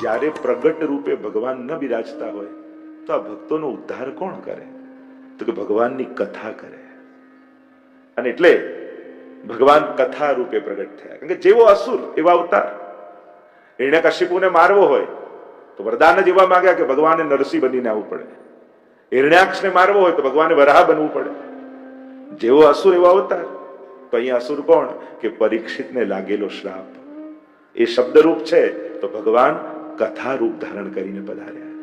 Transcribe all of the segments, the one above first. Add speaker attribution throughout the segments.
Speaker 1: જ્યારે પ્રગટ રૂપે ભગવાન ન બિરાજતા હોય તો આ ભક્તોનો ઉદ્ધાર કોણ કરે? તો કે ભગવાનની કથા કરે. અને એટલે ભગવાન કથા રૂપે પ્રગટ થયા. કારણ કે જેવો અસુર એવા અવતાર. હિરણ્યકશિપુને મારવો હોય તો વરદાન જ એવા માંગ્યા કે ભગવાને નરસિંહ બનીને આવવું પડે. હિરણ્યાક્ષને મારવો હોય તો ભગવાને વરાહ બનવું પડે. જેવો અસુર એવો અવતાર. તો અહીંયા અસુર કોણ? કે પરીક્ષિતને લાગેલો શ્રાપ. એ શબ્દરૂપ છે તો ભગવાન કથા રૂપ ધારણ કરીને પધાર્યા.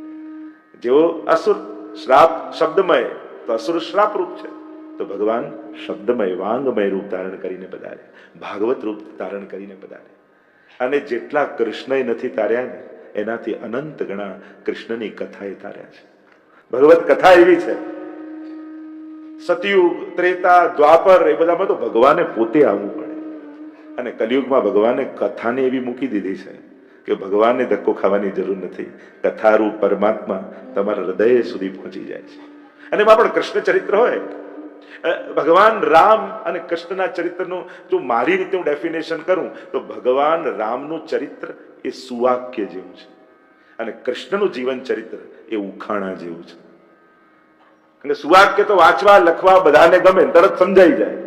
Speaker 1: જેવો અસુર શ્રાપ શબ્દમય તો અસુર શ્રાપ રૂપ છે, તો ભગવાન શબ્દમય વાંગમય રૂપ ધારણ કરીને પધાર્યા, ભાગવત રૂપ ધારણ કરીને પધાર્યા. અને જેટલા કૃષ્ણએ નથી તાર્યા ને એનાથી અનંત ગણા કૃષ્ણની કથાએ તાર્યા છે. ભગવત કથા એવી છે. સતયુગ, ત્રેતા, દ્વાપર એ બધામાં તો ભગવાને પોતે આવવું પડે. અને કલિયુગમાં ભગવાને કથાને એવી મૂકી દીધી છે કે ભગવાનને ધક્કો ખાવાની જરૂર નથી. કથારૂપ પરમાત્મા તમારા હૃદય સુધી પહોંચી જાય છે. અને એમાં પણ કૃષ્ણ ચરિત્ર હોય. ભગવાન રામ અને કૃષ્ણના ચરિત્રનું જો મારી રીતે હું ડેફિનેશન કરું તો ભગવાન રામનું ચરિત્ર એ સુવાક્ય જેવું છે અને કૃષ્ણનું જીવન ચરિત્ર એ ઉખાણા જેવું છે. અને સુવાક્ય તો વાંચવા લખવા બધાને ગમે, તરત સમજાઈ જાય.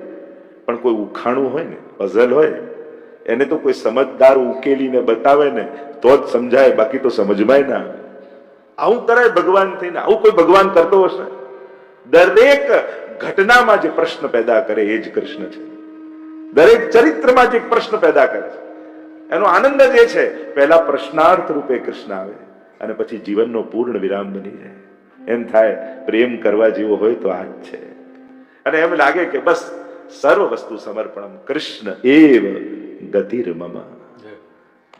Speaker 1: પણ કોઈ ઉખાણું હોય ને, પઝલ હોય, એને તો કોઈ સમજદાર ઉકેલીને બતાવે ને તો જ સમજાય, બાકી તો સમજમાંય ના આવે. આવું કરાય ભગવાન થઈને? આવું કોઈ ભગવાન કરતો હશે? દરેક ઘટનામાં જે પ્રશ્ન પેદા કરે એ જ કૃષ્ણ છે. દરેક ચરિત્રમાં જે પ્રશ્ન પેદા કરે છે એનો આનંદ જ એ છે. પહેલા પ્રશ્નાર્થ રૂપે કૃષ્ણ આવે અને પછી જીવનનો પૂર્ણ વિરામ બની જાય. એમ થાય પ્રેમ કરવા જેવો હોય તો આ જ છે. અને એમ લાગે કે બસ સર્વ વસ્તુ સમર્પણમ કૃષ્ણ એવ ગતિર્મમ.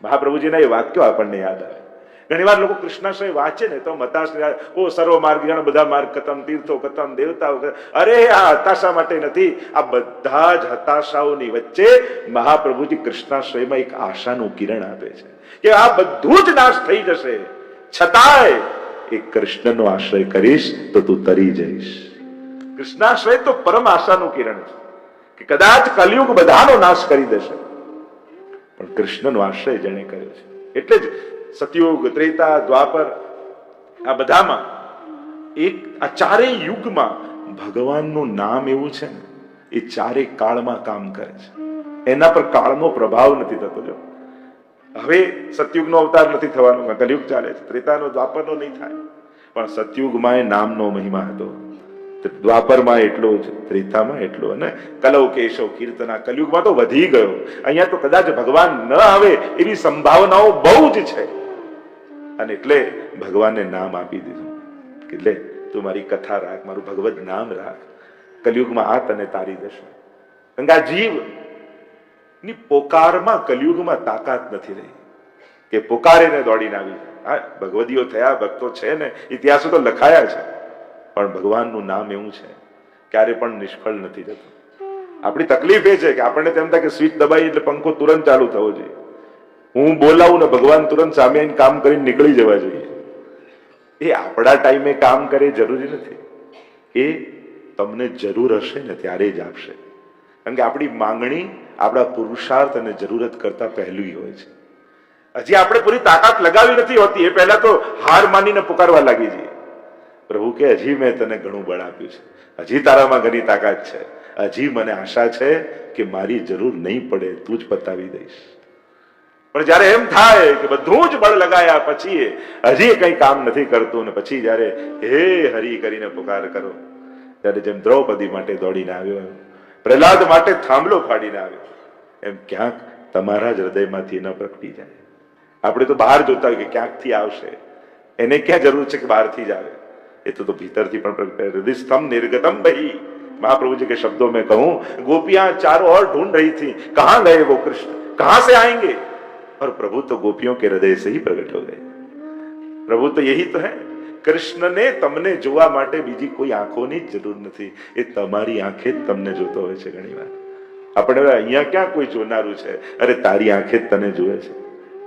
Speaker 1: મહાપ્રભુજીના એ વાક્યો આપણને યાદ આવે. ઘણી વાર લોકો કૃષ્ણાશ્રય વાંચે ને તો હતાશા, ઓ સર્વ માર્ગ જાણ, બધા માર્ગ કથમ, તીર્થો કથમ, દેવતાઓ. અરે આ હતાશા માટે નથી. આ બધા જ હતાશાઓની વચ્ચે મહાપ્રભુજી કૃષ્ણાશ્રયમાં એક આશાનું કિરણ આપે છે કે આ બધું જ નાશ થઈ જશે, છતાંય એ કૃષ્ણનો આશ્રય કરીશ તો તું તરી જઈશ. કૃષ્ણાશ્રય તો પરમ આશાનું કિરણ છે કે કદાચ કલિયુગ બધાનો નાશ કરી દેશે, પણ કૃષ્ણનો આશ્રય જેણે કર્યો છે. એટલે જ સતયુગ, ત્રેતા, દ્વાપર આ બધામાં આ ચારેય યુગમાં ભગવાનનું નામ એવું છે ને એ ચારેય કાળમાં કામ કરે છે. એના પર કાળનો પ્રભાવ નથી થતો. જો હવે સતયુગનો અવતાર નથી થવાનો, કલિયુગ ચાલે છે. ત્રેતાનો, દ્વાપરનો નહીં થાય, પણ સતયુગમાં એ નામનો મહિમા હતો, દ્વાપરમાં એટલો જ, ત્રેતામાં એટલો, અને કલૌ કેશવ કીર્તના કલિયુગમાં તો વધી ગયો. અહીંયા તો કદાચ ભગવાન ન આવે એવી સંભાવનાઓ બહુ જ છે. અને એટલે ભગવાનને નામ આપી દીધું કે લે તું મારી કથા રાખ, મારું ભગવત નામ રાખ, કલિયુગમાં આ તને તારી દેશે. ગંગા જીવ ની પોકારમાં કલિયુગમાં તાકાત નથી રહી કે પોકારીને દોડીને આવી. હા, ભગવદીઓ થયા, ભક્તો છે ને, ઇતિહાસો તો લખાયા છે, પણ ભગવાનનું નામ એવું છે ક્યારે પણ નિષ્ફળ નથી જતું. આપણી તકલીફ એ છે કે આપણને તેમ થાય કે સ્વિચ દબાઈ એટલે પંખો તુરંત ચાલુ થવો જોઈએ. હું બોલાવું ને ભગવાન તુરંત સામે આવીને કામ કરીને નીકળી જવા જોઈએ. એ આપણા ટાઈમે કામ કરે જરૂરી નથી. એ તમને જરૂર હશે ને ત્યારે જ આપશે. કારણ કે આપણી માંગણી આપણા પુરુષાર્થ અને જરૂરત કરતા પહેલું હોય છે. હજી આપણે પૂરી તાકાત લગાવી નથી હોતી, એ પહેલા તો હાર માનીને પુકારવા લાગી જઈએ. પ્રભુ કે હજી મેં તને ઘણું બળ આપ્યું છે, હજી તારામાં ઘણી તાકાત છે, હજી મને આશા છે કે મારી જરૂર નહીં પડે, તું જ પતાવી દઈશ. પણ જયારે એમ થાય કે બધું જ બળ લગાયા પછી હજી કઈ કામ નથી કરતું, ને પછી જયારે હે હરી કરીને પુકાર કરો, ત્યારે જેમ દ્રૌપદી માટે દોડીને આવ્યો, પ્રહલાદ માટે થાંભલો ફાડીને આવ્યો, એમ ક્યાંક તમારા જ હૃદયમાંથી ન પ્રગટી જાય. આપણે તો બહાર જોતા હોય કે ક્યાંકથી આવશે, એને ક્યાં જરૂર છે કે બહારથી જ આવે? એ તો ભીતરથી પણ પ્રગટાય. હૃદયસ્થમ નિર્ગતમ બહી. महाप्रभु जी के शब्दों में कहूं, गोपियां चारों ओर ढूंढ रही थी, कहां गए वो कृष्ण, कहां से आएंगे? और प्रभु तो गोपियों के हृदय से ही प्रकट हो गए. प्रभु तो यही तो है. કૃષ્ણને તમને જોવા માટે બીજી કોઈ આંખોની જ જરૂર નથી, એ તમારી આંખે જ તમને જોતો હોય છે. ઘણી વાર આપણે અહીંયા ક્યાં કોઈ જોનારું છે? અરે તારી આંખે જ તને જુએ છે,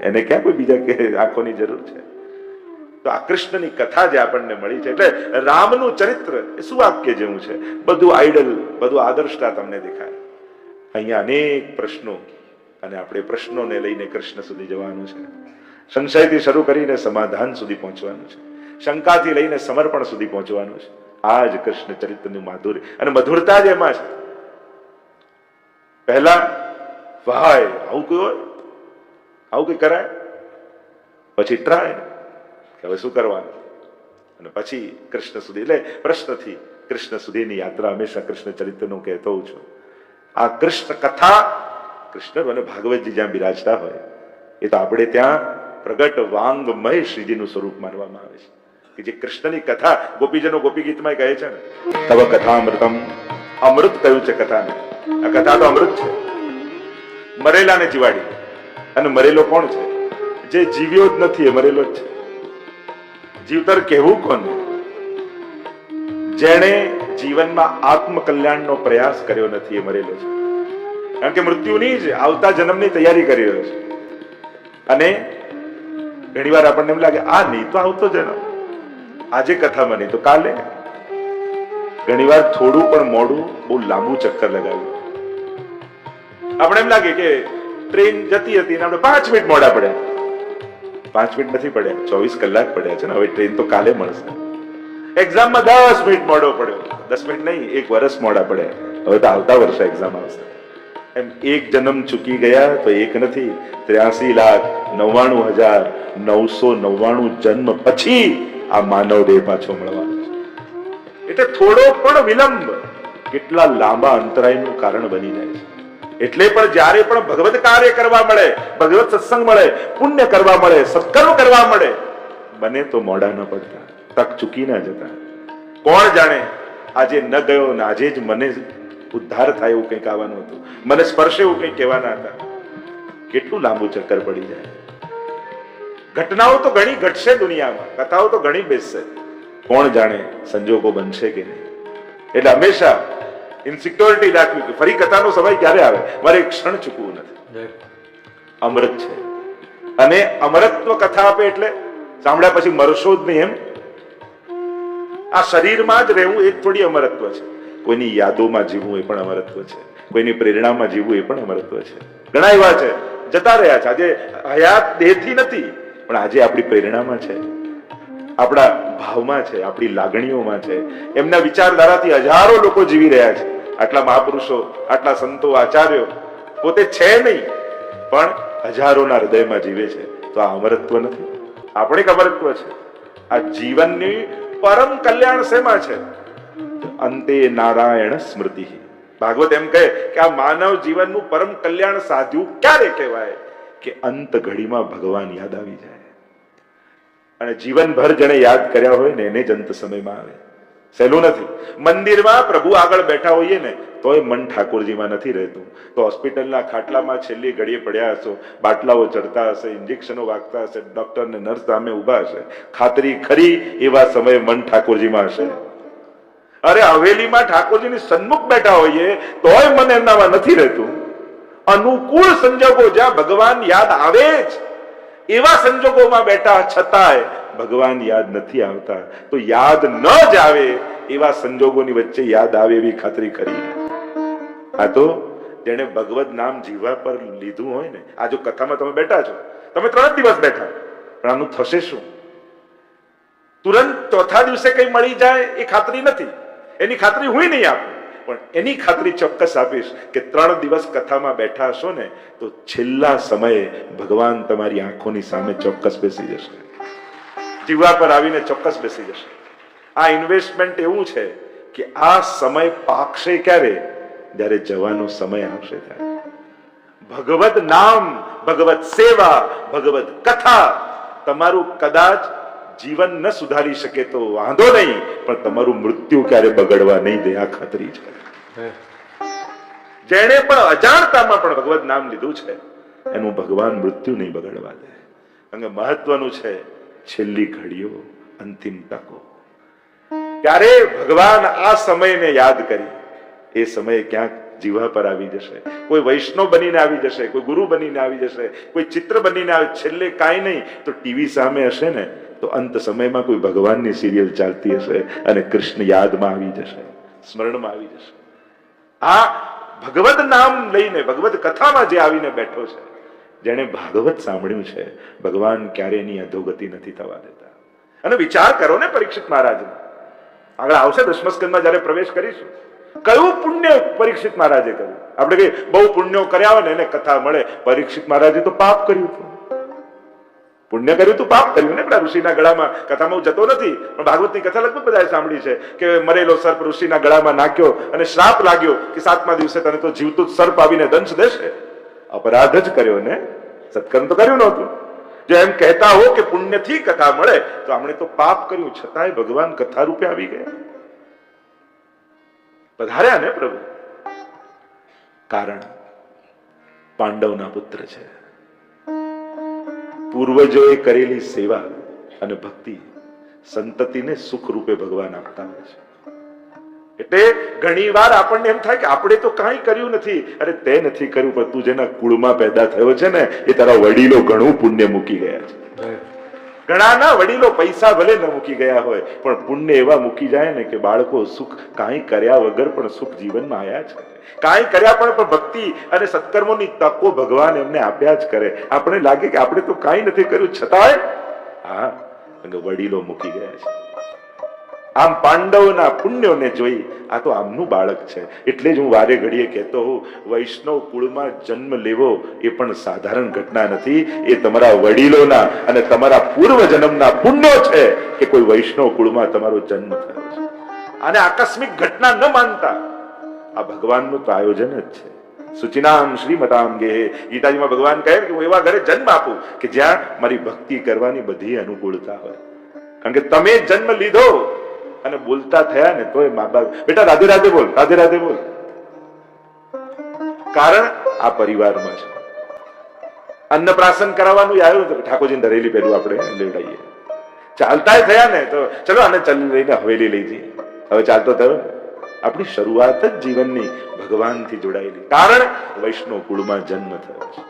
Speaker 1: એને ક્યાં કોઈ બીજા આંખોની જરૂર છે? તો આ કૃષ્ણની કથા જે આપણને મળી છે, એટલે રામનું ચરિત્ર એ સુવાક્ય જેવું છે. બધું આઈડલ, બધું આદર્શતા તમને દેખાય. અહીંયા અનેક પ્રશ્નો, અને આપણે પ્રશ્નોને લઈને કૃષ્ણ સુધી જવાનું છે. સંશયથી શરૂ કરીને સમાધાન સુધી પહોંચવાનું છે, શંકાથી લઈને સમર્પણ સુધી પહોંચવાનું છે. આ જ કૃષ્ણ ચરિત્રનું માધુર્ય અને મધુરતા જ એમાં છે. પહેલા ભાઈ આવું કઈ હોય, આવું કઈ કરાય, પછી ટ્રાય કે હવે શું કરવાનું, અને પછી કૃષ્ણ સુધી. એટલે પ્રશ્નથી કૃષ્ણ સુધીની યાત્રા હંમેશા કૃષ્ણ ચરિત્રનું કહેતો હોઉં છું. આ કૃષ્ણ કથા, કૃષ્ણ અને ભાગવતજી જ્યાં બિરાજતા હોય એ તો આપણે ત્યાં પ્રગટ વાંગમય શ્રીજીનું સ્વરૂપ માનવામાં આવે છે. કે જે કૃષ્ણની કથા ગોપીજનો ગોપી ગીતમાં કહે છે ને, તવ કથા અમૃતમ, અમૃત કહ્યું છે કથાને. આ કથા તો અમૃત છે, મરેલાને જીવાડી. અને મરેલો કોણ છે? જે જીવ્યો જ નથી એ મરેલો જ છે. જીવતર કહેવું કોને? જેણે જીવનમાં આત્મકલ્યાણનો પ્રયાસ કર્યો નથી એ મરેલો છે. કારણ કે મૃત્યુની જ આવતા જન્મની તૈયારી કરી રહ્યો છે. અને ઘણી વાર આપણને એમ લાગે આ નહીં તો આવતો જન્મ, આજે કથામાં નહીં તો કાલે. ઘણી વાર થોડું પણ મોડું બહુ લાંબુ ચક્કર લગાવ્યું. આપણે એમ લાગે કે ટ્રેન જતી હતી અને આપણે 5 મિનિટ મોડા પડ્યા. 5 મિનિટ નથી પડ્યા, 24 કલાક પડ્યા છે ને. હવે ટ્રેન તો કાલે મળશે. એક્ઝામમાં 10 મિનિટ મોડો પડ્યો, 10 મિનિટ નહીં 1 વર્ષ મોડા પડ્યા. હવે તો આવતા વર્ષે એક્ઝામ આવશે. એમ એક જન્મ ચૂકી ગયા તો એક નથી, 83,99,999 જન્મ પછી આ માનવ દેહ પાછો મળવાનો છે. એટલે થોડો પણ વિલંબ કેટલા લાંબા અંતરાયનું કારણ બની જાય છે. એટલે પણ જ્યારે પણ ભગવત કાર્ય કરવા મળે, ભગવત સત્સંગ મળે, પુણ્ય કરવા મળે, સત્કર્મ કરવા મળે, બને તો મોડા ન પડતા, તક ચૂકી ના જતા. કોણ જાણે આજે ન ગયો ને આજે જ મને ઉદ્ધાર થાય એવું કંઈક આવવાનું હતું, મને સ્પર્શે એવું કંઈક કહેવાના હતા. કેટલું લાંબુ ચક્કર પડી જાય. ઘટનાઓ તો ઘણી ઘટશે દુનિયામાં, કથાઓ તો ઘણી બેસશે, કોણ જાણે સંજોગો બનશે કે નહીં. એટલે હંમેશા ઇન્સિક્યોરિટી રાખવી કે ફરી કથાનો સમય ક્યારે આવે, મારે એક ક્ષણ ચૂકવું નથી. અમૃત છે અને અમરત્વ કથા આપે એટલે સાંભળ્યા પછી મરશો જ નહીં એમ. આ શરીરમાં જ રહેવું એ થોડી અમરત્વ છે. કોઈની યાદોમાં જીવવું એ પણ અમરત્વ છે, કોઈની પ્રેરણામાં જીવવું એ પણ અમરત્વ છે. ઘણા એવા છે જતા રહ્યા છે, આજે હયાત દેહથી નથી પણ આજે આપણી પ્રેરણામાં છે, આપણા ભાવમાં છે, આપણી લાગણીઓમાં છે. એમના વિચારધારાથી હજારો લોકો જીવી રહ્યા છે. આટલા મહાપુરુષો, આટલા સંતો, આચાર્યો પોતે છે નહીં પણ હજારોના હૃદયમાં જીવે છે. તો આ અમરત્વ નથી? આપણે એક અમરત્વ છે. આ જીવનની પરમ કલ્યાણ શેમાં છે? અંતે નારાયણ સ્મૃતિ. ભાગવત એમ કહે કે આ માનવ જીવનનું પરમ કલ્યાણ સાધ્યું ક્યારે કહેવાય? કે અંત ઘડીમાં ભગવાન યાદ આવી જાય. અને જીવનભર જેને યાદ કર્યા હોય ને એને જ અંત સમયમાં આવે. સહેલું નથી. મંદિરમાં પ્રભુ આગળ બેઠા હોઈએ ને તોય મન ઠાકોરજીમાં નથી રહેતું. તો હોસ્પિટલના ખાટલામાં છેલ્લી ઘડીએ પડ્યા હશો, બાટલાઓ ચડતા હશે, ઇન્જેક્શનો વાગતા હશે, ડોક્ટર ને નર્સ સામે ઉભા હશે, ખાતરી ખરી એવા સમયે મન ઠાકોરજીમાં હશે. અરે હવેલીમાં ઠાકોરજીની સન્મુખ બેઠા હોઈએ તોય મન એમનામાં નથી રહેતું. અનુકૂળ સંજોગો જ્યાં ભગવાન યાદ આવે જ એવા સંજોગોમાં બેઠા છતાંય ભગવાન યાદ નથી આવતા. તો યાદ ન જ આવે એવા સંજોગોની વચ્ચે યાદ આવે એવી ખાતરી કરી. આ તો જેને ભગવત નામ જીવા પર લીધું હોય ને. આ જો કથામાં તમે બેઠા છો, તમે 3 દિવસ બેઠા, પણ આનું થશે શું? તુરંત ચોથા દિવસે કઈ મળી જાય એ ખાતરી નથી. એની ખાતરી હું નહીં આપું, પણ એની ખાતરી ચોક્કસ આપીશ કે 3 દિવસ કથામાં બેઠા હશો ને તો છેલ્લા સમયે ભગવાન તમારી આંખોની સામે ચોક્કસ બેસી જશે, જીવા પર આવીને ચોક્કસ બેસી જશે. આ ઇન્વેસ્ટમેન્ટ એવું છે કે આ સમય પાકશે ક્યારે? જ્યારે જવાનો સમય આવશે ત્યારે. ભગવત નામ, ભગવત સેવા, ભગવત કથા તમારું કદાચ જીવન ન સુધારી શકે તો વાંધો નહીં, પણ તમારું મૃત્યુ ક્યારે બગડવા નહીં દે, આ ખાતરી છે. જેણે પણ અજાણતામાં પણ ભગવત નામ લીધું છે એનું ભગવાન મૃત્યુ નહીં બગડવા દે. કારણ કે મહત્વનું છે છેલ્લી ઘડીઓ, અંતિમ તકો. ત્યારે ભગવાન આ સમયને યાદ કરી એ સમયે ક્યાંક જીવા પર આવી જશે. કોઈ વૈષ્ણવ બનીને આવી જશે, કોઈ ગુરુ બનીને આવી જશે, કોઈ ચિત્ર બનીને આવે. છેલ્લે કાંઈ નહીં તો ટીવી સામે હશે ને તો અંત સમયમાં કોઈ ભગવાનની સિરિયલ ચાલતી હશે અને કૃષ્ણ યાદમાં આવી જશે, સ્મરણમાં આવી જશે. આ ભગવત નામ લઈને ભગવત કથામાં જે આવીને બેઠો છે જેણે ભાગવત સાંભળ્યું છે, ભગવાન ક્યારે એની અધોગતિ નથી થવા દેતા. અને વિચાર કરો ને પરીક્ષિત મહારાજ, આગળ આવશે દસમા સ્કંદમાં જયારે પ્રવેશ કરીશું, કયું પુણ્ય પરીક્ષિત મહારાજે કર્યું? આપણે કહીએ બહુ પુણ્યો કર્યા હોય ને એને કથા મળે. પરીક્ષિત મહારાજે તો પાપ કર્યું હતું. પુણ્ય કર્યું તું, પાપ કર્યું ને. પેલા ઋષિના ગળામાં, કથામાં હું જતો નથી પણ ભાગવતની કથા લગભગ બધાએ સાંભળી છે કે મરેલો સર્પ ઋષિના ગળામાં નાખ્યો અને શ્રાપ લાગ્યો કે 7મા દિવસે તને તો જીવતું જ સર્પ આવીને દંશ દેશે. અપરાધ જ કર્યો ને, સત્કર્મ તો કર્યું નહોતું. જો એમ કહેતા હો કે પુણ્યથી કથા મળે તો આપણે તો પાપ કર્યું, છતાંય ભગવાન કથા રૂપે આવી ગયા, પધાર્યા ને પ્રભુ. કારણ પાંડવના પુત્ર છે. પૂર્વજોએ કરેલી સેવા અને ભક્તિ સંતતિને સુખ રૂપે ભગવાન આપતા હોય છે. એટલે ઘણી વાર આપણને એમ થાય કે આપણે તો કાંઈ કર્યું નથી. અરે તે નથી કર્યું, પણ તું જેના કુળમાં પેદા થયો છે ને એ તારા વડીલો ઘણું પુણ્ય મૂકી ગયા છે. ઘણાના વડીલો પૈસા ભલે ન મૂકી ગયા હોય પણ પુણ્ય એવા મૂકી જાય ને કે બાળકો સુખ કાંઈ કર્યા વગર પણ સુખ જીવનમાં આવ્યા જ કરે. કાંઈ કર્યા પણ ભક્તિ અને સત્કર્મોની તકો ભગવાન એમને આપ્યા જ કરે. આપણે લાગે કે આપણે તો કાંઈ નથી કર્યું, છતાંય હા વડીલો મૂકી ગયા છે. આમ પાંડવના પુણ્યોને જોઈ આ તો આમનું બાળક છે. એટલે જ હું વારે ઘડીએ કહેતો હોઉં, વૈષ્ણવ કુળમાં જન્મ લેવો એ પણ સાધારણ ઘટના નથી. એ તમારા વડીલોના અને તમારા પૂર્વ જન્મના પુણ્યો છે કે કોઈ વૈષ્ણવ કુળમાં તમારો જન્મ થયો છે. આને આકસ્મિક ઘટના ન માનતા, આ ભગવાનનું તો આયોજન જ છે. સુચિનામ શ્રીમતામ ગેહે, ગીતાજીમાં ભગવાન કહે કે હું એવા ઘરે જન્મ આપું કે જ્યાં મારી ભક્તિ કરવાની બધી અનુકૂળતા હોય. કારણ કે તમે જન્મ લીધો અને બોલતા થયા ને તોય મા બાપ બેટા રાધે રાધે બોલ, રાધે રાધે બોલ. કારણ આ પરિવારમાં છે. અન્નપ્રાશન કરાવવાનું આવ્યું તો ઠાકોરજીને ધરેલી પહેલું આપણે લેવડાવીએ. ચાલતા થયા ને તો ચલો આને ચાલી લઈને હવેલી લઈ જઈએ. હવે ચાલતો થયો. આપણી શરૂઆત જ જીવનની ભગવાનથી જોડાયેલી. કારણ વૈષ્ણવ કુળમાં જન્મ થયો છે.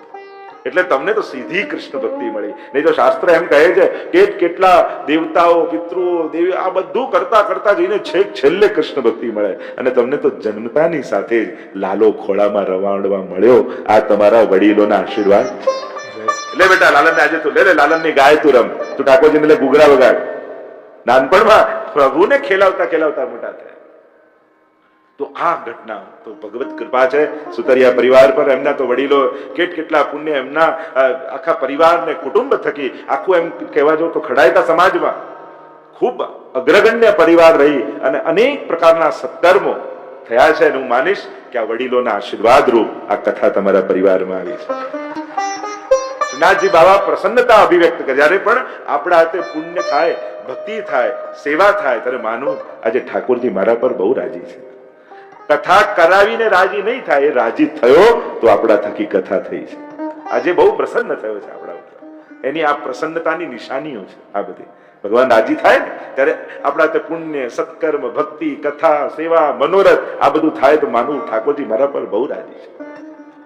Speaker 1: એટલે તમને તો સીધી કૃષ્ણ ભક્તિ મળી. નહીં તો શાસ્ત્ર એમ કહે છે કે કેટલા દેવતાઓ, પિતૃઓ, દેવી આ બધું કરતા કરતા જઈને છેક છેલ્લે કૃષ્ણ ભક્તિ મળે. અને તમને તો જન્મતાની સાથે જ લાલો ખોળામાં રવાડવા મળ્યો. આ તમારા વડીલોના આશીર્વાદ. એટલે બેટા લાલનને આજે તું લે, લાલનની ગાય તું રમ, તું ઠાકોરજીને લે ઘૂઘરા વગાડ. નાનપણમાં પ્રભુને ખેલાવતા ખેલાવતા મોટા થયા. તો આ ઘટના તો ભગવત કૃપા છે સુતરિયા પરિવાર પર. એમના તો વડીલો કેટલા પુણ્ય, એમના આખા પરિવારને કુટુંબ થકી આખું એમ કહેવા જાવ તો ખડાયતા સમાજમાં ખૂબ અગ્રગણ્ય પરિવાર રહી અને અનેક પ્રકારના સત્કર્મો થયા છે. અને હું માનીશ કે આ વડીલોના આશીર્વાદ રૂપ આ કથા તમારા પરિવારમાં આવી છે. શ્રીનાથજી બાબા પ્રસન્નતા અભિવ્યક્ત કરે. જ્યારે પણ આપણા હાથે પુણ્ય થાય, ભક્તિ થાય, સેવા થાય ત્યારે માનું આજે ઠાકોરજી મારા પર બહુ રાજી છે. કથા કરાવીને રાજી નહીં થાય, એ રાજી થયો તો આપણા થકી કથા થઈ છે. આજે બહુ પ્રસન્ન થયો છે આપણા ઉપર. એની આ પ્રસન્નતાની નિશાનીઓ છે આ બધી. ભગવાન રાજી થાય ને ત્યારે આપણા તે પુણ્ય, સત્કર્મ, ભક્તિ, કથા, સેવા, મનોરથ આ બધું થાય તો માનું ઠાકોરજી મારા પર બહુ રાજી છે.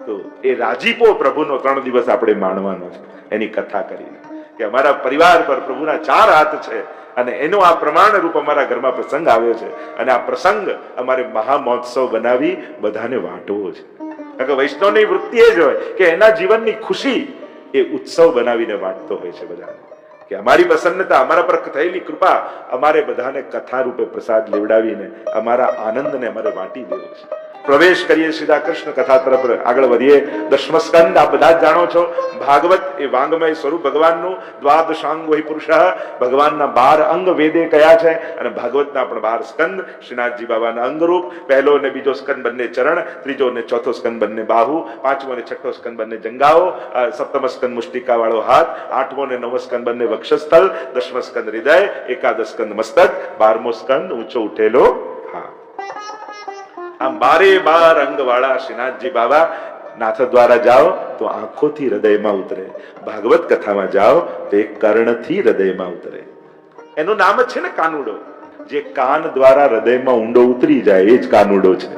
Speaker 1: તો એ રાજીપો પ્રભુનો 3 દિવસ આપણે માણવાનો છે એની કથા કરીને કે અમારા પરિવાર પર પ્રભુના 4 હાથ છે. અને એનો આ પ્રમાણ રૂપ અમારા ઘરમાં પ્રસંગ આવ્યો છે. અને આ પ્રસંગ અમારે મહામહોત્સવ બનાવી બધાને વાંટવો છે. કારણ કે વૈષ્ણવની વૃત્તિ એ જ હોય કે એના જીવનની ખુશી એ ઉત્સવ બનાવીને વાંટતો હોય છે બધાને. કે અમારી પ્રસન્નતા, અમારા પર થયેલી કૃપા અમારે બધાને કથા રૂપે પ્રસાદ લેવડાવીને અમારા આનંદને અમારે વાંટી દેવો છે. પ્રવેશ કરીએ સીધા કૃષ્ણ કથા તરફ આગળ વધીએ. દશમ સ્કંદ આપ બધા જ જાણો છો. ભાગવત એ વાંગમય સ્વરૂપ ભગવાનનું. દ્વાદશાંગ વહી પુરુષ, ભગવાનના 12 અંગ વેદે કયા છે અને ભાગવતના પણ 12 સ્કંદ શ્રીનાથજી બાબાના અંગરૂપ. પહેલો અને બીજો સ્કંદ બંને ચરણ, ત્રીજો અને ચોથો સ્કંદ બંને બાહુ, પાંચમો અને છઠ્ઠો સ્કંદ બંને જંગાઓ, સપ્તમ સ્કંદ મુષ્ટિકા વાળો હાથ, આઠમો અને નવમો સ્કંદ બંને વક્ષસ્થળ, દશમ સ્કંદ હૃદય, એકાદશ સ્કંદ મસ્તક, 12મો સ્કંદ ઊંચો ઉઠેલો હા. આમ 12 અંગ વાળા શ્રીનાથજી બાબા નાથ દ્વારા જાઓ તો આંખોથી હૃદયમાં ઉતરે. ભાગવત કથામાં જાઓ તો એ કર્ણથી હૃદયમાં ઉતરે. એનું નામ જ છે ને કાનુડો. જે કાન દ્વારા હૃદયમાં ઊંડો ઉતરી જાય એ જ કાનુડો છે.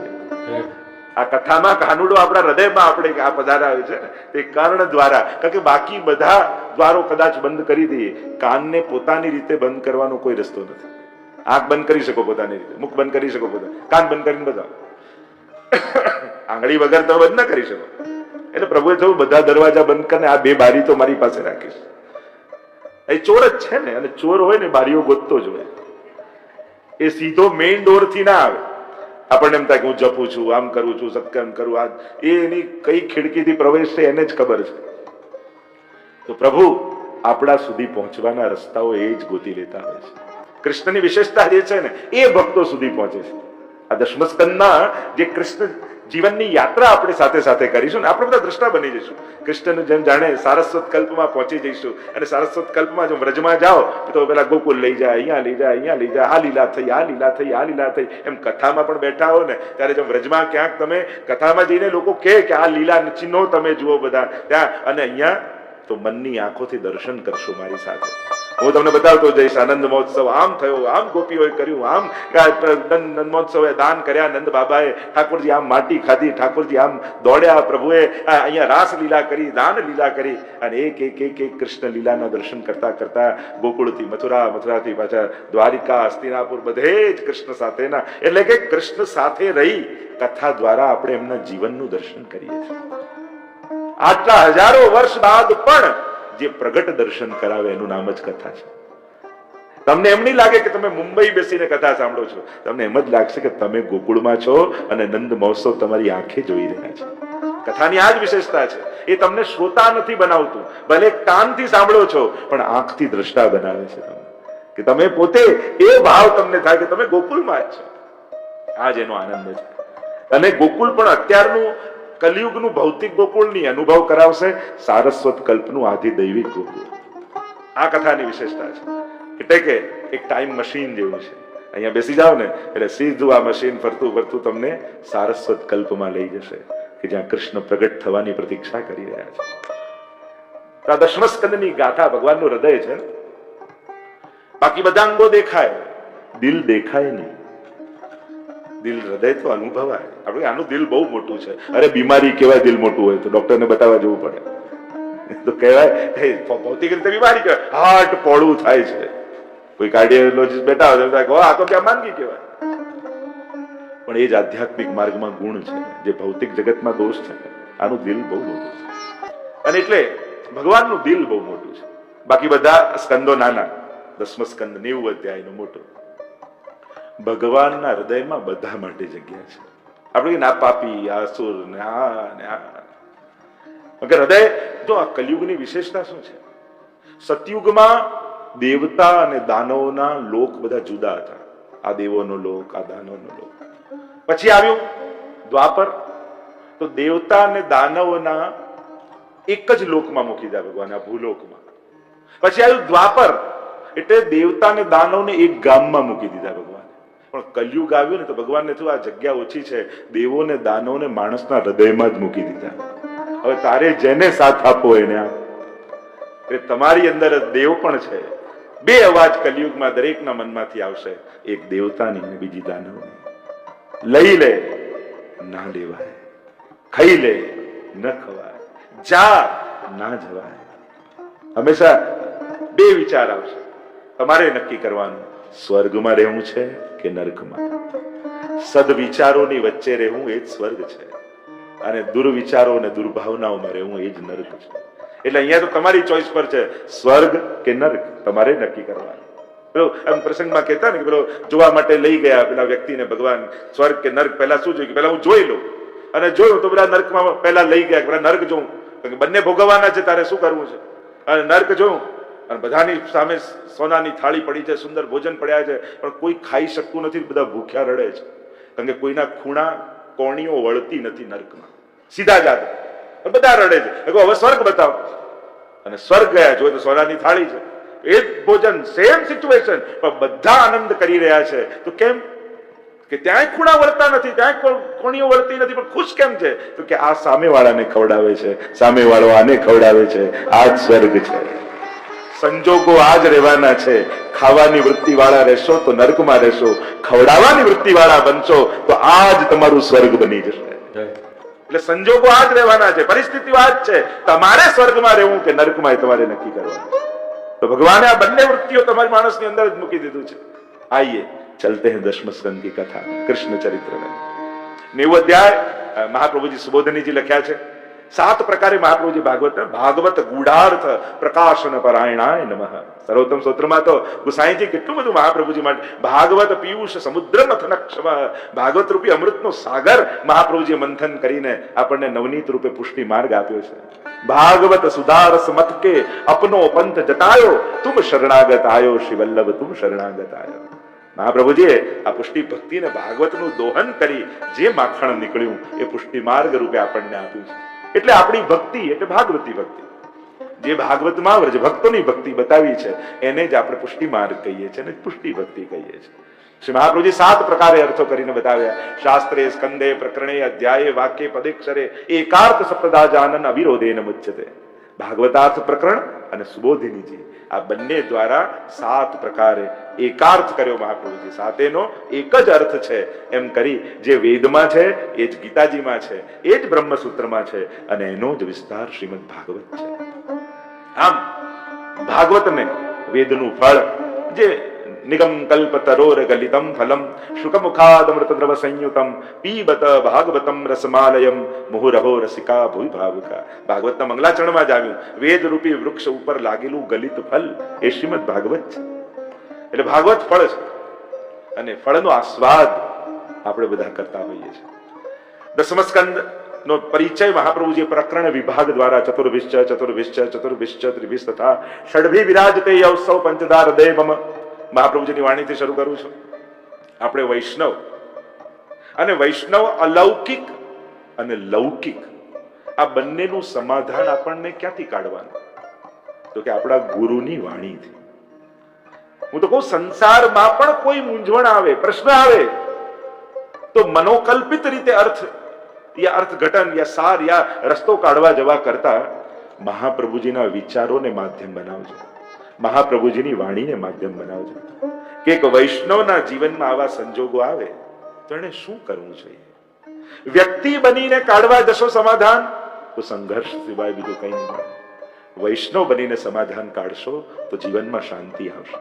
Speaker 1: આ કથામાં કાનુડો આપણા હૃદયમાં આપણે આ પધારાવે છે ને તે કર્ણ દ્વારા. કારણ કે બાકી બધા દ્વારો કદાચ બંધ કરી દઈએ, કાનને પોતાની રીતે બંધ કરવાનો કોઈ રસ્તો નથી. આંખ બંધ કરી શકો પોતાની રીતે, મુખ બંધ કરી શકો પોતાનું, કાન બંધ કરીને બધા આંગળી વગર તો બંધ ના કરી શકો. એટલે પ્રભુએ કહ્યું બધા દરવાજા બંધ કરીને આ બે બારી તો મારી પાસે રાખીશ. એ ચોર જ છે ને, અને ચોર હોય ને બારીઓ ગોતતો જ હોય. એ સીધો મેઇન ડોર થી ના આવે. આપણને એમ થાય કે હું જપું છું, આમ કરું છું, સત્કર્મ કરું, આ એની કઈ ખિડકીથી પ્રવેશ છે એને જ ખબર છે. તો પ્રભુ આપણા સુધી પહોંચવાના રસ્તાઓ એ જ ગોતી લેતા હોય છે. કૃષ્ણની વિશેષતા જે છે ને એ ભક્તો સુધી પહોંચે છે. આ દશમસ્કંદમાં જે કૃષ્ણ જીવનની યાત્રા આપણે સાથે સાથે કરીશું ને, આપણે બધા દ્રષ્ટા બની જઈશું. કૃષ્ણને જેમ જાણે સારસ્વત કલ્પમાં પહોંચી જઈશું, અને સારસ્વત કલ્પમાં જો વ્રજમાં જાઓ તો પેલા ગોકુલ લઈ જાય, અહીંયા લઈ જાય, અહીંયા લઈ જાય, આ લીલા થઈ, આ લીલા થઈ, આ લીલા થઈ, એમ કથામાં પણ બેઠા હો ને ત્યારે જેમ વ્રજમાં ક્યાંક તમે કથામાં જઈને લોકો કહે કે આ લીલા ચિહ્નો તમે જુઓ બધા ત્યાં, અને અહીંયા તો મનની આંખોથી દર્શન કરશો મારી સાથે. હું તમને બતાવતો જઈશ આનંદ મહોત્સવ આમ થયો, આમ ગોપીઓએ કર્યું, આમ નંદ મહોત્સવે દાન કર્યા, નંદ બાબાએ, ઠાકોરજી આમ માટી ખાધી, ઠાકોરજી આમ દોડ્યા, પ્રભુએ અહીંયા રાસ લીલા કરી, દાન લીલા કરી, અને એક એક એક એક કૃષ્ણ લીલાના દર્શન કરતા કરતા ગોકુળથી મથુરા, મથુરાથી પાછા દ્વારિકા, હસ્તિનાપુર, બધે જ કૃષ્ણ સાથેના, એટલે કે કૃષ્ણ સાથે રહી કથા દ્વારા આપણે એમના જીવનનું દર્શન કરીએ છીએ. આટલા હજારો વર્ષ બાદ પણ જે પ્રગટ દર્શન કરાવે એનું નામ જ કથા છે. તમને એમ નહીં લાગે કે તમે મુંબઈ બેસીને કથા સાંભળો છો, તમને એમ જ લાગશે કે તમે ગોકુળમાં છો અને નંદ મહોત્સવ તમારી આંખે જોઈ રહ્યા છે. કથાની આ જ વિશેષતા છે. એ તમને શ્રોતા નથી બનાવતું, ભલે કાનથી સાંભળો છો પણ આંખથી દ્રષ્ટા બનાવે છે તમને, કે તમે પોતે એ ભાવ તમને થાય કે તમે ગોકુળમાં જ છો. આ જ એનો આનંદ છે. અને ગોકુળ પણ અત્યારનું કલિયુગનું ભૌતિક ગોકુળની અનુભવ કરાવશે સારસ્વત કલ્પનું આધિદૈવિક ગોકુળ. આ કથાની વિશેષતા છે. એટલે કે એક ટાઈમ મશીન જેવું છે. અહીંયા બેસી જાઓ ને એટલે સીધું આ મશીન ફરતું ફરતું તમને સારસ્વત કલ્પમાં લઈ જશે, કે જ્યાં કૃષ્ણ પ્રગટ થવાની પ્રતીક્ષા કરી રહ્યા છે. તો આ દશમસ્કંદની ગાથા ભગવાનનું હૃદય છે. બાકી બધા અંગો દેખાય, દિલ દેખાય નહીં. દિલ, હૃદય તો અનુભવાય. આપણે આનું દિલ બહુ મોટું છે. અરે બીમારી કેવાય દિલ મોટું હોય તો ડોક્ટરને બતાવવા જવું પડે તો કહેવાય ભૌતિક રીતે બીમારી કહેવાય, હાર્ટ પોળું થાય છે. કોઈ કાર્ડિયોલોજીસ્ટ બેઠા હોય આ તો ક્યાં માંદગી કહેવાય. પણ એ જ આધ્યાત્મિક માર્ગમાં ગુણ છે. જે ભૌતિક જગતમાં દોષ છે, આનું દિલ બહુ મોટું છે. અને એટલે ભગવાનનું દિલ બહુ મોટું છે. બાકી બધા સ્કંદો નાના. દસમો સ્કંદ 90 અધ્યાયનો મોટો. ભગવાનના હૃદયમાં બધા માટે જગ્યા છે. આપણે ના પાપી, આ અસુર ને આ ને આ. મગર હૃદય જો આ કલિયુગની વિશેષતા શું છે? સતયુગમાં દેવતા અને દાનવોના લોક બધા જુદા હતા. આ દેવોનો લોક, આ દાનવોનો લોક. પછી આવ્યું દ્વાપર, તો દેવતા અને દાનવોના એક જ લોકમાં મૂકી દીધા ભગવાન, આ ભૂલોકમાં. પછી આવ્યું દ્વાપર, એટલે દેવતા અને દાનવને એક ગામમાં મૂકી દીધા ભગવાન. પણ કલયુગ આવ્યો ને તો ભગવાનને થયું આ જગ્યા ઓછી છે, દેવોને દાનવોને માણસના હૃદયમાં જ મૂકી દીધા. હવે તારે જેને સાથ આપો એને આપ. તમારી અંદર દેવ પણ છે. બે અવાજ કલયુગમાં દરેકના મનમાંથી આવશે, એક દેવતાની અને બીજી દાનવની. લઈ લે ના લેવાય, ખાઈ લે ન ખવાય, જા ના જવાય. હંમેશા બે વિચાર આવશે. તમારે નક્કી કરવાનું સ્વર્ગમાં રહેવું છે કે નરકમાં. સદવિચારોની વચ્ચે રહેવું એ જ સ્વર્ગ છે, અને દુર્વિચારો અને દુર્ભાવનાઓમાં રહેવું એ જ નરક છે. એટલે અહીંયા તો તમારી ચોઈસ પર છે, સ્વર્ગ કે નરક તમારે નક્કી કરવાનું. પેલો આમ પ્રસંગમાં કહેતા ને કે પેલો જોવા માટે લઈ ગયા પેલા વ્યક્તિને ભગવાન, સ્વર્ગ કે નર્ક પહેલા શું જોયું કે પેલા હું જોઈ લઉં. અને જોયું તો પેલા નર્કમાં પહેલા લઈ ગયા, પેલા નર્ક જોઉં, બંને ભોગવવાના છે, તારે શું કરવું છે. અને નર્ક જોઉં અને બધાની સામે સોનાની થાળી પડી છે, સુંદર ભોજન પડ્યા છે, પણ કોઈ ખાઈ શકતું નથી, બધા ભૂખ્યા રડે છે. કારણ કે કોઈના ખૂણા કોણીઓ વળતી નથી નર્કમાં, સીધા જ આવે, બધા રડે છે. હવે સ્વર્ગ બતાવો. અને સ્વર્ગ ગયા, જોયે તો સોનાની થાળી છે, એ જ ભોજન, સેમ સિચ્યુએશન, પણ બધા આનંદ કરી રહ્યા છે. તો કેમ? કે ત્યાંય ખૂણા વળતા નથી, ત્યાંય કોણીઓ વળતી નથી, પણ ખુશ કેમ છે? તો કે આ સામેવાળાને ખવડાવે છે, સામેવાળો આને ખવડાવે છે. આ જ સ્વર્ગ છે. સંજોગો આજ રહેવાના છે. ખાવાની વૃત્તિ વાળા રહેશો તો નર્કમાં રહેશો, ખવડાવવાની વૃત્તિ વાળા બનશો તો આજ તમારું સ્વર્ગ બની જશે. એટલે સંજોગો આજ રહેવાના છે, પરિસ્થિતિ આજ છે. તમારે સ્વર્ગમાં રહેવું કે નર્કમાં એ તમારે નક્કી કરવાનું. તો ભગવાને આ બંને વૃત્તિઓ તમારી માણસની અંદર જ મૂકી દીધું છે. આइए चलते हैं दशम स्कंद की कथा, कृष्ण चरित्र में 90 अध्याय महाप्रभुजी सुबोधनीजी લખ્યા છે. સાત પ્રકારે મહાપ્રભુજી ભાગવત ગૂઢાર્થ પ્રકાશન પરાયણાય નમઃ. સર્વોત્તમ સ્તોત્રમાં તો ગુસાઈજી કેટલું બધું મહાપ્રભુજી માટે ભાગવત પિયુષ સમુદ્ર મથનક્ષમ, ભાગવત રૂપી અમૃતનો સાગર મહાપ્રભુજી મંથન કરીને આપણને નવનીત રૂપે પુષ્ટિ માર્ગ આપ્યો છે. ભાગવત સુધારસ મત કે અપનો પંથ જટાયો, તુમ શરણાગત આયો શ્રી વલ્લભ, તુમ શરણાગત આયો. મહાપ્રભુજીએ આ પુષ્ટિ ભક્તિને ભાગવતનું દોહન કરી જે માખણ નીકળ્યું એ પુષ્ટિ માર્ગ રૂપે આપણને આપ્યું છે. એટલે આપણી ભક્તિ એટલે ભાગવતી ભક્તિ, જે ભાગવતમાં વ્રજ ભક્તોની ભક્તિ બતાવી છે એને જ આપણે પુષ્ટિ માર્ગ કહીએ છીએ અને પુષ્ટિ ભક્તિ કહીએ છીએ. શ્રી મહાપ્રભુજી સાત પ્રકારે અર્થો કરીને બતાવ્યા. શાસ્ત્રે સ્કંદે પ્રકરણે અધ્યાયે વાક્ય પદેક્ષરે એકાર્થ સપ્તદાજાનન અવિરોધેન મુચ્યતે. ભાગવતાર્થ પ્રકરણ અને સુબોધિનીજી આ બંને દ્વારા સાત પ્રકારે એકાર્થ કર્યો મહાપ્રભુજી. સાતેનો એક જ અર્થ છે એમ કરી જે વેદમાં છે એ જ ગીતાજીમાં છે, એ જ બ્રહ્મસૂત્રમાં છે અને એનો જ વિસ્તાર શ્રીમદ ભાગવત છે. આમ ભાગવતને વેદનું ફળ જે નિગમ કલ્પતરોર ગલિતમ ફલમ શુકમુખાદમૃત દ્રવ સંયુતમ પીબત ભાગવતમ રસમાલયમ મુહુરહો રસિકા ભૂઈ ભાવુકા. ભાગવતના મંગલાચરણમાં જ આવ્યું વેદ રૂપી વૃક્ષ ઉપર લાગેલું ગલિત ફલ એ શ્રીમદ ભાગવત છે. એટલે ભાગવત ફળ છે અને ફળનો આસ્વાદ આપણે બધા કરતા હોઈએ છીએ. દસમ સ્કંદ નો પરિચય મહાપ્રભુજી પ્રકરણ વિભાગ દ્વારા ચતુર્વિશ્ચ ત્રિભિષ તથા ષડભી વિરાજતે અવસવ પંચદાર દેવમ મહાપ્રભુજીની વાણીથી શરૂ કરું છું. આપણે વૈષ્ણવ અને વૈષ્ણવ અલૌકિક અને લૌકિક આ બંનેનું સમાધાન આપણને ક્યાંથી કાઢવાનું? તો કે આપણા ગુરુની વાણીથી. હું તો કહું સંસારમાં પણ કોઈ મૂંઝવણ આવે, પ્રશ્ન આવે તો મનોકલ્પિત રીતે અર્થઘટન યા સાર યા રસ્તો કાઢવા જવા કરતા મહાપ્રભુજીના વિચારોને માધ્યમ બનાવજો, મહાપ્રભુજીની વાણીને માધ્યમ બનાવજો. કે એક વૈષ્ણવના જીવનમાં આવા સંજોગો આવે તો એને શું કરવું જોઈએ? વ્યક્તિ બનીને કાઢવા જશો સમાધાન તો સંઘર્ષ સિવાય બીજું કંઈ નહીં મળે. વૈષ્ણવ બનીને સમાધાન કાઢશો તો જીવનમાં શાંતિ આવશે.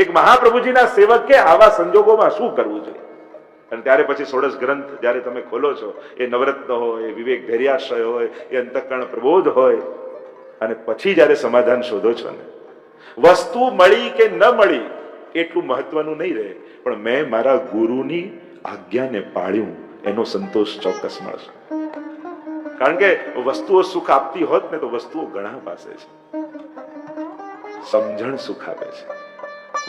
Speaker 1: એક મહાપ્રભુજીના સેવકે આવા સંજોગોમાં શું કરવું જોઈએ? અને ત્યારે પછી ષોડશ ગ્રંથ જ્યારે તમે ખોલો છો, એ નવરત્ન હોય, વિવેક ધૈર્યાશ્રય હોય, એ અંતઃકરણ પ્રબોધ હોય, અને પછી જ્યારે સમાધાન શોધો છો ને, વસ્તુ મળી કે ન મળી એટલું મહત્વનું નહીં રહે, પણ મેં મારા ગુરુની આજ્ઞાને પાળ્યું એનો સંતોષ ચોક્કસ મળશે. કારણ કે વસ્તુઓ સુખ આપતી હોત ને તો વસ્તુઓ ઘણા પાસે છે. સમજણ સુખ આપે છે.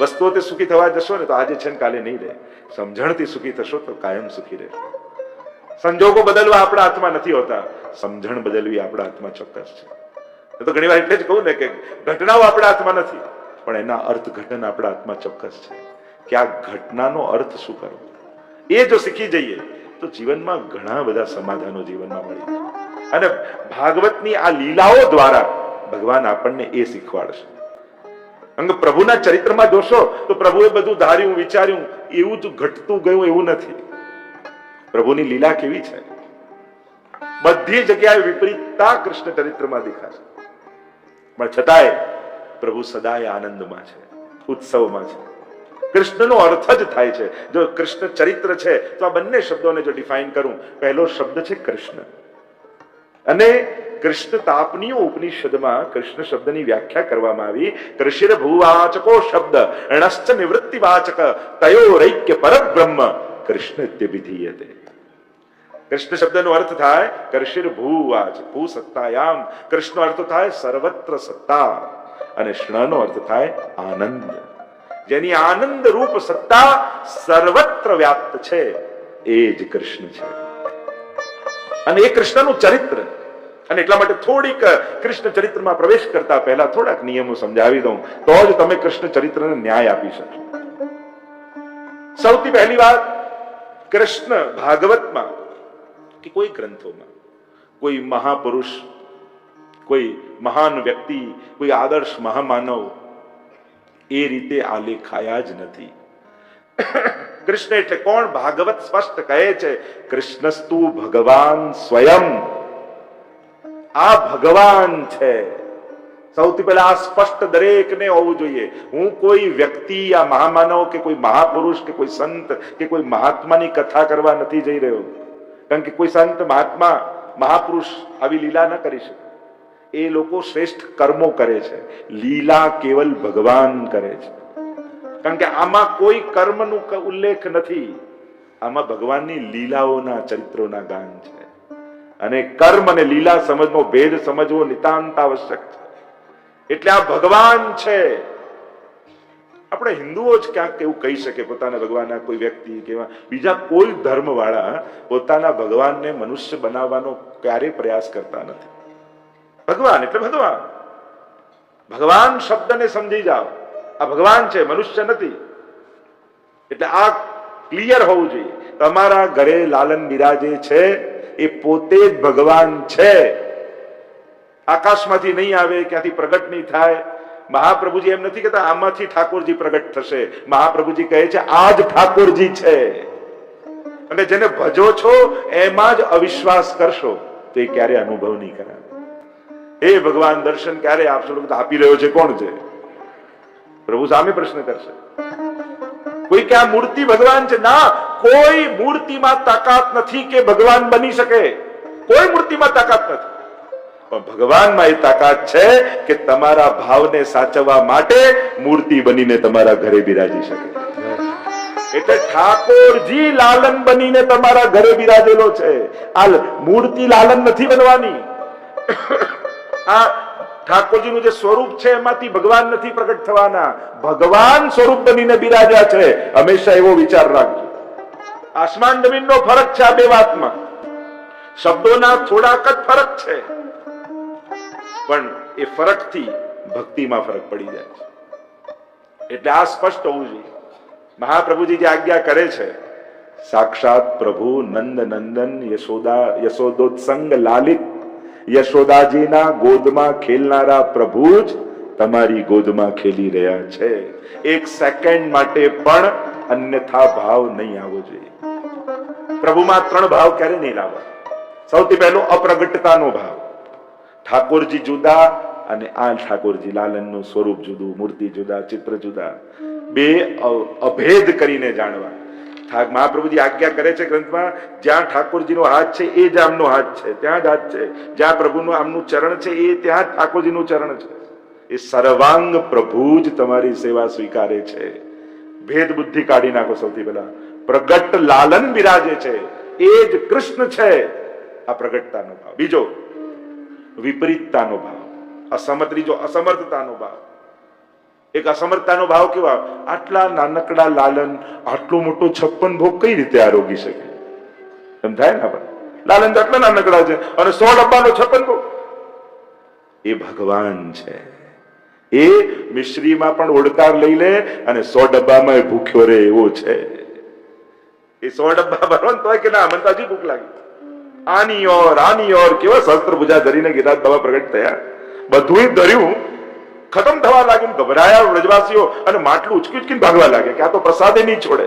Speaker 1: વસ્તુઓથી સુખી થવા જશો ને તો આજે છે ને કાલે નહીં રહે. સમજણથી સુખી થશો તો કાયમ સુખી રહેશો. સંજોગો બદલવા આપણા હાથમાં નથી હોતા, સમજણ બદલવી આપણા હાથમાં ચોક્કસ છે. તો ઘણી વાર એટલે જ કહું ને કે ઘટનાઓ આપણા હાથમાં નથી, પણ એના અર્થઘટન આપણા હાથમાં ચોક્કસ છે કે આ ઘટનાનો અર્થ શું કરવો. એ જો શીખી જઈએ તો જીવનમાં ઘણા બધા સમાધાનો જીવનમાં મળી જાય. અને ભાગવતની આ લીલાઓ દ્વારા ભગવાન આપણને એ શીખવાડશે. અંગ પ્રભુના ચરિત્રમાં જોશો તો પ્રભુએ બધું ધાર્યું વિચાર્યું એવું જ ઘટતું ગયું એવું નથી. પ્રભુની લીલા કેવી છે, બધી જગ્યાએ વિપરીતતા કૃષ્ણ ચરિત્રમાં દેખાશે, પણ છતાંય પ્રભુ સદાય આનંદમાં છે, ઉત્સવમાં છે. કૃષ્ણનો અર્થ જ થાય છે. જો કૃષ્ણ ચરિત્ર છે તો આ બંને શબ્દોને જો ડિફાઇન કરું, પહેલો શબ્દ છે કૃષ્ણ, અને કૃષ્ણ તાપનીય ઉપનિષદમાં કૃષ્ણ શબ્દની વ્યાખ્યા કરવામાં આવી. કૃષિર ભૂવાચકો શબ્દ ણશ્ચ નિવૃત્તિવાચક તયોરૈક્ય પરબ્રહ્મ કૃષ્ણ વિધીયતે. કૃષ્ણ શબ્દનો અર્થ થાય કૃષિર ભૂવાચ, ભૂ સત્તાયામ. કૃષ્ણનો અર્થ થાય સર્વત્ર સત્તા, અને ષ્ણનો અર્થ થાય આનંદ. જેની આનંદ રૂપ સત્તા સર્વત્ર વ્યાપ્ત છે એ જ કૃષ્ણ છે. અને એ કૃષ્ણનું ચરિત્ર. અને એટલા માટે થોડીક કૃષ્ણ ચરિત્રમાં પ્રવેશ કરતા પહેલા થોડાક નિયમો સમજાવી દઉં તો જ તમે કૃષ્ણ ચરિત્રને ન્યાય આપી શકશો. સૌથી પહેલી વાત, કૃષ્ણ ભાગવતમાં કે કોઈ ગ્રંથોમાં કોઈ મહાપુરુષ, કોઈ મહાન વ્યક્તિ, કોઈ આદર્શ મહામાનવ એ રીતે આલેખાયા જ નથી. કૃષ્ણ એટલે કોણ? ભાગવત સ્પષ્ટ કહે છે કૃષ્ણસ્તુ ભગવાન સ્વયં. આ ભગવાન છે. સૌથી પહેલા આ સ્પષ્ટ દરેકને હોવું જોઈએ. હું કોઈ વ્યક્તિ યા મહામાનવ કે કોઈ મહાપુરુષ કે કોઈ સંત કે કોઈ મહાત્માની કથા કરવા નથી જઈ રહ્યો. કારણ કે કોઈ સંત મહાત્મા મહાપુરુષ આવી લીલા ન કરી શકે. એ લોકો શ્રેષ્ઠ કર્મો કરે છે, લીલા કેવલ ભગવાન કરે છે. કારણ કે આમાં કોઈ કર્મનું ઉલ્લેખ નથી, આમાં ભગવાનની લીલાઓના ચરિત્રોના ગાન છે. અને કર્મ અને લીલા સમજનો ભેદ સમજવો નિતાંત આવશ્યક છે. એટલે આ ભગવાન છે. આપણે હિન્દુઓ જ ક્યાંક એવું કહી શકે પોતાના ભગવાનના કોઈ વ્યક્તિ કે બીજા કોઈ ધર્મ વાળા પોતાના ભગવાનને મનુષ્ય બનાવવાનો ક્યારેય પ્રયાસ કરતા નથી. ભગવાન એટલે ભગવાન. ભગવાન શબ્દને સમજી જાઓ, આ ભગવાન છે, મનુષ્ય નથી. એટલે આ ક્લિયર હોવું જોઈએ. તમારા ઘરે લાલન બિરાજે છે એ પોતે જ ભગવાન છે. આકાશમાંથી નહીં આવે, ક્યાંથી પ્રગટ નહીં થાય. મહાપ્રભુજી એમ નથી કહેતા આમાંથી ઠાકોરજી પ્રગટ થશે. મહાપ્રભુજી કહે છે આ જ ઠાકોરજી છે. અને જેને ભજો છો એમાં જ અવિશ્વાસ કરશો તો એ ક્યારે અનુભવ નહીં કરાવે. હે ભગવાન દર્શન ક્યારે આપશો? આપી રહ્યો છે કોણ છે? પ્રભુ સામે પ્રશ્ન કરશે. કોઈ કે આ મૂર્તિ ભગવાન છે? ના, કોઈ મૂર્તિમાં તાકાત નથી કે ભગવાન બની શકે. કોઈ મૂર્તિમાં તાકાત નથી. પણ ભગવાનમાં એ તાકાત છે કે તમારા ભાવને સાચવવા માટે મૂર્તિ બનીને તમારા ઘરે બિરાજી શકે. એટલે ઠાકોરજી લાલન બનીને તમારા ઘરે બિરાજેલો છે. આ મૂર્તિ લાલન નથી બનવાની. આ ઠાકોરજીનું જે સ્વરૂપ છે એમાંથી ભગવાન નથી પ્રગટ થવાના. ભગવાન સ્વરૂપ બનીને બિરાજ્યા છે. હંમેશા એવો વિચાર રાખજો. આસમાન જમીનનો ફરક છે આ બે વાતમાં. શબ્દોના થોડાક જ ફરક છે, પણ એ ફરકથી ભક્તિમાં ફરક પડી જાય છે. એટલે આ સ્પષ્ટ હોવું જોઈએ. મહાપ્રભુજી જે આજ્ઞા કરે છે, સાક્ષાત પ્રભુ નંદ નંદન યશોદોત્સંગ લાલિત, યશોદાજીના ગોદમાં ખેલનારા પ્રભુ જ તમારી ગોદમાં ખેલી રહ્યા છે. એક સેકન્ડ માટે પણ અન્યથા ભાવ નહીં આવવો જોઈએ. પ્રભુમાં ત્રણ ભાવ ક્યારે નહીં લાવવા. સૌથી પહેલો અપ્રગટતાનો ભાવ. ઠાકોરજી જુદા અને આ ઠાકોરજી લાલનનું સ્વરૂપ જુદું, મૂર્તિ જુદા, ચિત્ર જુદા. બે અભેદ કરીને જાણવા. મહાપ્રભુજી આજ્ઞા કરે છે ગ્રંથમાં, જ્યાં ઠાકોરજીનો હાથ છે એ જ આમનો હાથ છે, ત્યાં જ હાથ છે. જ્યાં પ્રભુનું આમનું ચરણ છે એ ત્યાં જ ઠાકોરજીનું ચરણ છે. એ સર્વાંગ પ્રભુ જ તમારી સેવા સ્વીકારે છે. ભેદ બુદ્ધિ કાઢી નાખો. સૌથી પહેલા પ્રગટ લાલન બિરાજે છે, એ જ કૃષ્ણ છે. આ પ્રગટતાનો ભાવ. બીજો વિપરીતતાનો ભાવ, ત્રીજો અસમર્થતાનો ભાવ. એક અસમર્થતાનો ભાવ કેવા? આટલા નાનકડા લાલન આટલો મોટો 56 ભોગ કઈ રીતે આરોગી શકે? એમ થાય ને આપણે. લાલન તો આટલા નાનકડા છે અને 100 ડબ્બાનો 56 ભોગ. એ ભગવાન છે. એ મિશ્રીમાં પણ ઓડકાર લઈ લે અને 100 ડબ્બામાં ભૂખ્યો રહે એવો છે. એ 100 ડબ્બા ભરવાનું તો કે ના, મને તો હજી ભૂખ લાગી. આની ઓર કેવા શસ્ત્ર પૂજા ધરીને ગિરાજ બાબા પ્રગટ થયા. બધું ધર્યું, ખતમ થવા લાગ્યું. ગભરાયા વ્રજવાસીઓ અને માટલું ઉચકી ઉચકીને ભાગવા લાગે કે આ તો પ્રસાદે નહીં છોડે.